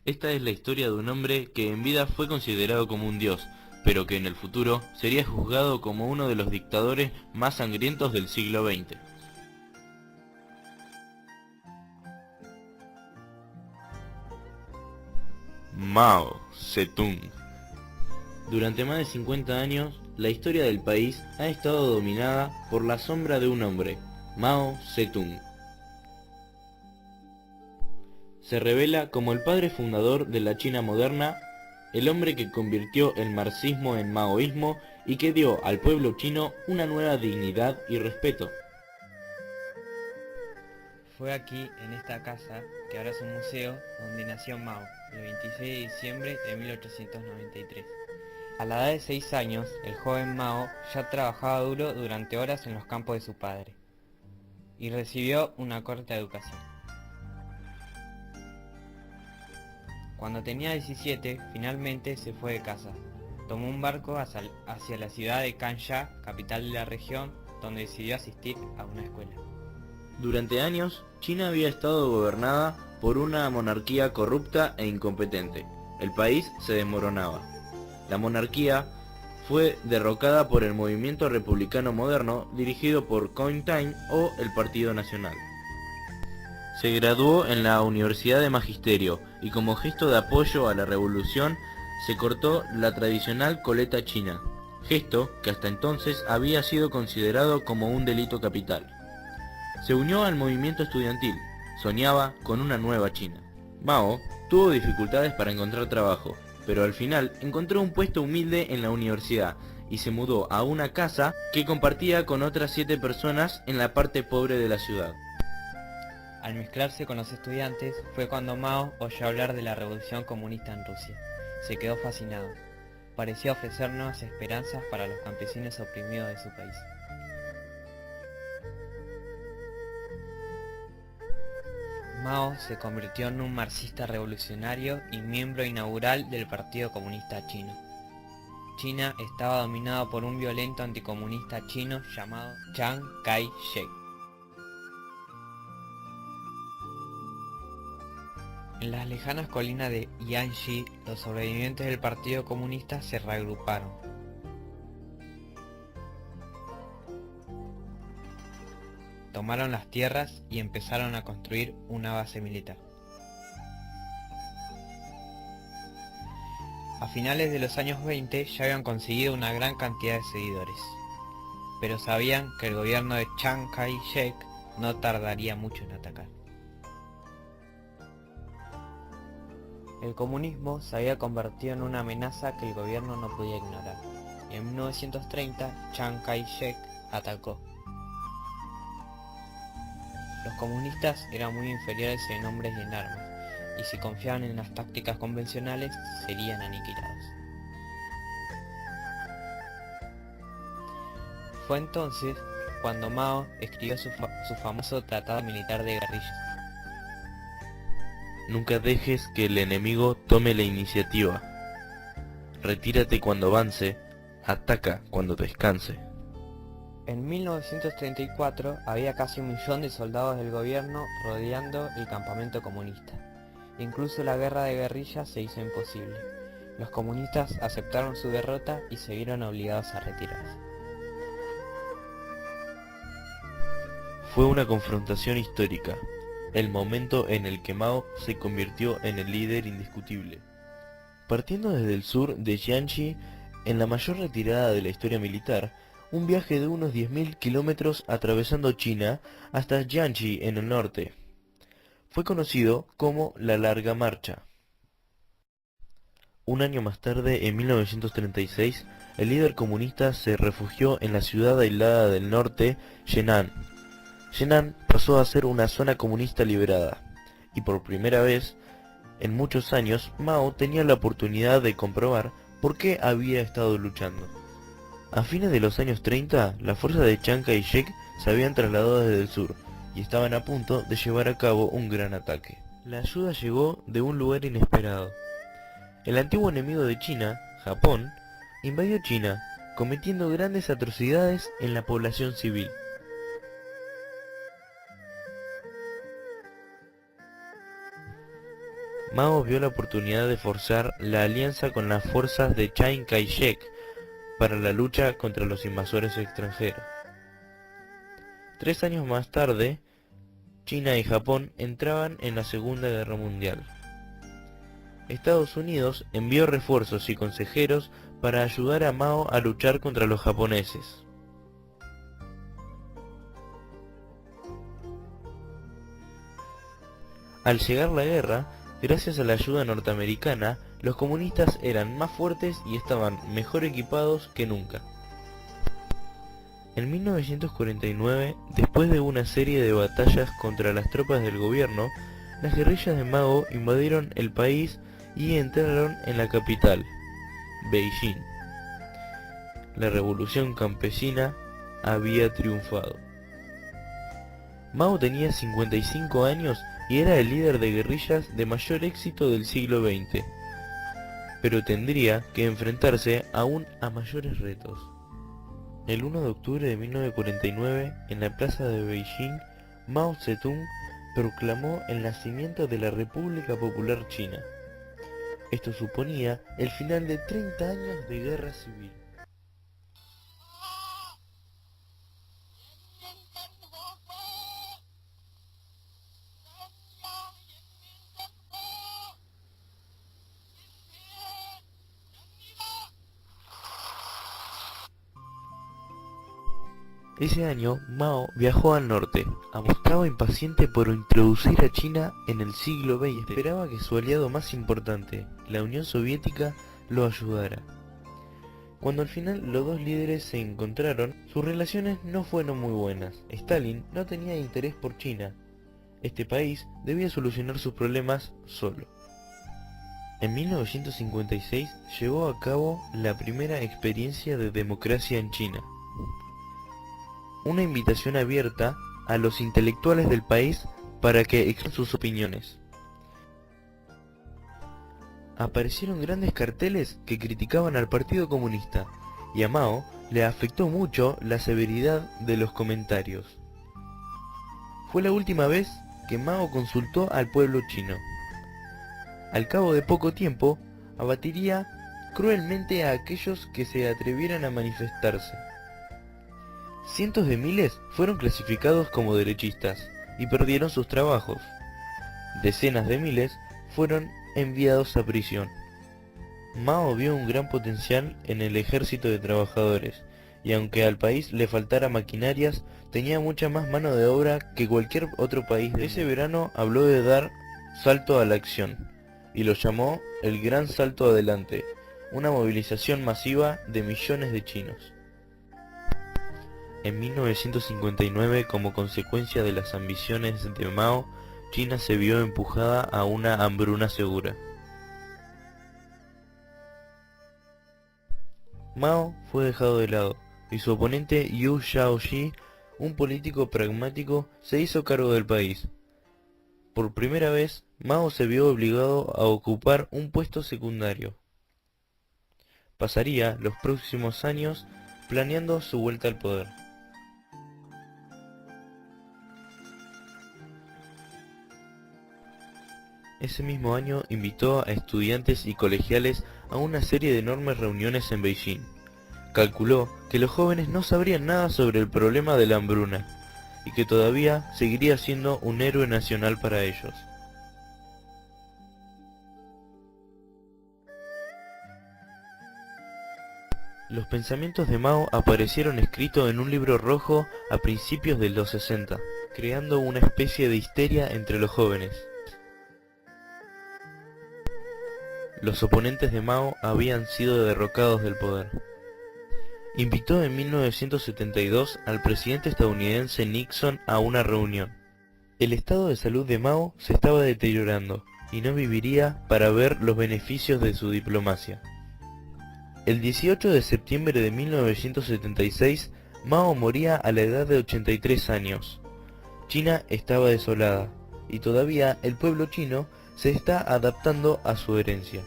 Esta es la historia de un hombre que en vida fue considerado como un dios, pero que en el futuro sería juzgado como uno de los dictadores más sangrientos del siglo XX. Mao Zedong. Durante más de 50 años, la historia del país ha estado dominada por la sombra de un hombre, Mao Zedong. Se revela como el padre fundador de la China moderna, el hombre que convirtió el marxismo en maoísmo y que dio al pueblo chino una nueva dignidad y respeto. Fue aquí, en esta casa, que ahora es un museo, donde nació Mao, el 26 de diciembre de 1893. A la edad de 6 años, el joven Mao ya trabajaba duro durante horas en los campos de su padre, y recibió una corta educación. Cuando tenía 17, finalmente se fue de casa. Tomó un barco hacia la ciudad de Kansha, capital de la región, donde decidió asistir a una escuela. Durante años, China había estado gobernada por una monarquía corrupta e incompetente. El país se desmoronaba. La monarquía fue derrocada por el movimiento republicano moderno dirigido por Kuomintang o el Partido Nacional. Se graduó en la Universidad de Magisterio y como gesto de apoyo a la revolución se cortó la tradicional coleta china, gesto que hasta entonces había sido considerado como un delito capital. Se unió al movimiento estudiantil, soñaba con una nueva China. Mao tuvo dificultades para encontrar trabajo, pero al final encontró un puesto humilde en la universidad y se mudó a una casa que compartía con otras 7 personas en la parte pobre de la ciudad. Al mezclarse con los estudiantes fue cuando Mao oyó hablar de la revolución comunista en Rusia. Se quedó fascinado. Parecía ofrecer nuevas esperanzas para los campesinos oprimidos de su país. Mao se convirtió en un marxista revolucionario y miembro inaugural del Partido Comunista Chino. China estaba dominada por un violento anticomunista chino llamado Chiang Kai-shek. En las lejanas colinas de Jiangxi, los sobrevivientes del Partido Comunista se reagruparon. Tomaron las tierras y empezaron a construir una base militar. A finales de los años 20 ya habían conseguido una gran cantidad de seguidores, pero sabían que el gobierno de Chiang Kai-shek no tardaría mucho en atacar. El comunismo se había convertido en una amenaza que el gobierno no podía ignorar, y en 1930 Chiang Kai-shek atacó. Los comunistas eran muy inferiores en hombres y en armas, y si confiaban en las tácticas convencionales, serían aniquilados. Fue entonces cuando Mao escribió su famoso Tratado Militar de Guerrillas. Nunca dejes que el enemigo tome la iniciativa. Retírate cuando avance, ataca cuando descanse. En 1934 había casi 1 millón de soldados del gobierno rodeando el campamento comunista. Incluso la guerra de guerrillas se hizo imposible. Los comunistas aceptaron su derrota y se vieron obligados a retirarse. Fue una confrontación histórica, el momento en el que Mao se convirtió en el líder indiscutible. Partiendo desde el sur de Jiangxi, en la mayor retirada de la historia militar, un viaje de unos 10.000 kilómetros atravesando China hasta Jiangxi en el norte. Fue conocido como la Larga Marcha. Un año más tarde, en 1936, el líder comunista se refugió en la ciudad aislada del norte, Henan. Henan pasó a ser una zona comunista liberada, y por primera vez en muchos años Mao tenía la oportunidad de comprobar por qué había estado luchando. A fines de los años 30, las fuerzas de Chiang Kai-shek se habían trasladado desde el sur y estaban a punto de llevar a cabo un gran ataque. La ayuda llegó de un lugar inesperado. El antiguo enemigo de China, Japón, invadió China, cometiendo grandes atrocidades en la población civil. Mao vio la oportunidad de forzar la alianza con las fuerzas de Chiang Kai-shek para la lucha contra los invasores extranjeros. 3 años más tarde, China y Japón entraban en la Segunda Guerra Mundial. Estados Unidos envió refuerzos y consejeros para ayudar a Mao a luchar contra los japoneses. Al llegar la guerra, gracias a la ayuda norteamericana, los comunistas eran más fuertes y estaban mejor equipados que nunca. En 1949, después de una serie de batallas contra las tropas del gobierno, las guerrillas de Mao invadieron el país y entraron en la capital, Beijing. La revolución campesina había triunfado. Mao tenía 55 años y era el líder de guerrillas de mayor éxito del siglo XX, pero tendría que enfrentarse aún a mayores retos. El 1 de octubre de 1949, en la plaza de Beijing, Mao Zedong proclamó el nacimiento de la República Popular China. Esto suponía el final de 30 años de guerra civil. Ese año, Mao viajó al norte. Estaba impaciente por introducir a China en el siglo XX. Esperaba que su aliado más importante, la Unión Soviética, lo ayudara. Cuando al final los dos líderes se encontraron, sus relaciones no fueron muy buenas. Stalin no tenía interés por China. Este país debía solucionar sus problemas solo. En 1956 llevó a cabo la primera experiencia de democracia en China. Una invitación abierta a los intelectuales del país para que expresen sus opiniones. Aparecieron grandes carteles que criticaban al Partido Comunista, y a Mao le afectó mucho la severidad de los comentarios. Fue la última vez que Mao consultó al pueblo chino. Al cabo de poco tiempo, abatiría cruelmente a aquellos que se atrevieran a manifestarse. Cientos de miles fueron clasificados como derechistas y perdieron sus trabajos. Decenas de miles fueron enviados a prisión. Mao vio un gran potencial en el ejército de trabajadores, y aunque al país le faltara maquinarias, tenía mucha más mano de obra que cualquier otro país. Ese verano habló de dar salto a la acción, y lo llamó el Gran Salto Adelante, una movilización masiva de millones de chinos. En 1959, como consecuencia de las ambiciones de Mao, China se vio empujada a una hambruna segura. Mao fue dejado de lado, y su oponente Yu Shaoxi, un político pragmático, se hizo cargo del país. Por primera vez, Mao se vio obligado a ocupar un puesto secundario. Pasaría los próximos años planeando su vuelta al poder. Ese mismo año invitó a estudiantes y colegiales a una serie de enormes reuniones en Beijing. Calculó que los jóvenes no sabrían nada sobre el problema de la hambruna, y que todavía seguiría siendo un héroe nacional para ellos. Los pensamientos de Mao aparecieron escritos en un libro rojo a principios de los 60, creando una especie de histeria entre los jóvenes. Los oponentes de Mao habían sido derrocados del poder. Invitó en 1972 al presidente estadounidense Nixon a una reunión. El estado de salud de Mao se estaba deteriorando y no viviría para ver los beneficios de su diplomacia. El 18 de septiembre de 1976, Mao moría a la edad de 83 años. China estaba desolada, y todavía el pueblo chino se está adaptando a su herencia.